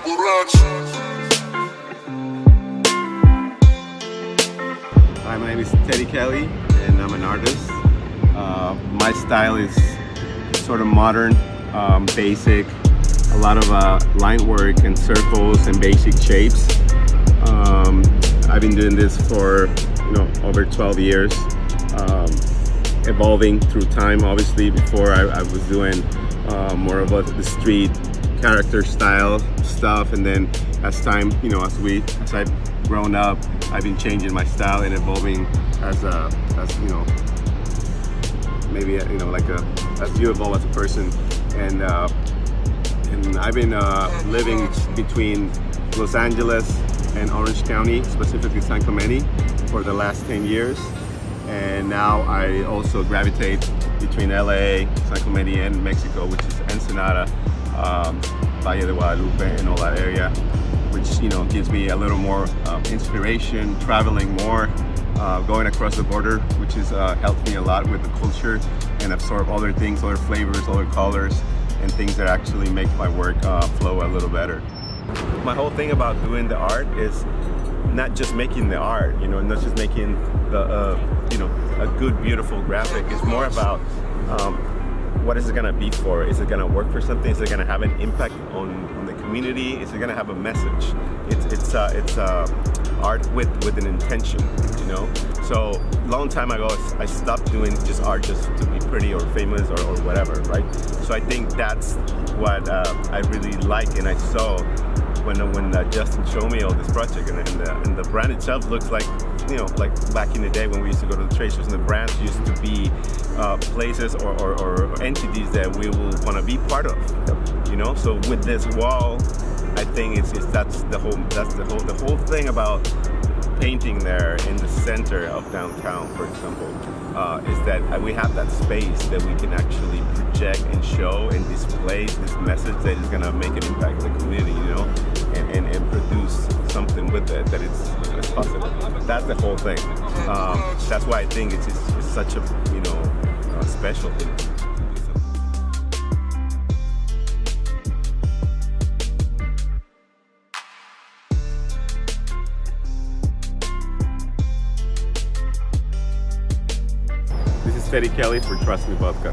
Hi, my name is Teddy Kelly and I'm an artist. My style is sort of modern, basic, a lot of line work and circles and basic shapes. I've been doing this for over 12 years, evolving through time. Obviously before I was doing more of the street character style stuff, and then as time, as I've grown up, I've been changing my style and evolving as you evolve as a person. And I've been living between Los Angeles and Orange County, specifically San Clemente, for the last 10 years. And now I also gravitate between LA, San Clemente, and Mexico, which is Ensenada, Valle de Guadalupe, and all that area, which gives me a little more inspiration, traveling more, going across the border, which has helped me a lot with the culture and absorb other things, other flavors, other colors, and things that actually make my work flow a little better. My whole thing about doing the art is not just making the art, not just making the a good, beautiful graphic. It's more about what is it gonna be for? Is it gonna work for something? Is it gonna have an impact on the community? Is it gonna have a message? It's art with an intention, So long time ago, I stopped doing just art just to be pretty or famous or whatever, right? So I think that's what I really like, and I saw when Justin showed me all this project, and the brand itself looks like, like back in the day when we used to go to the trade shows, and the brands used to be places or entities that we will want to be part of, So with this wall, I think that's the whole thing about painting there in the center of downtown, for example, is that we have that space that we can actually project and show and display this message that is going to make an impact in the community, and produce something with it that it's possible. That's the whole thing. That's why I think it's such a special thing. This is Teddy Kelly for Trust Me Vodka.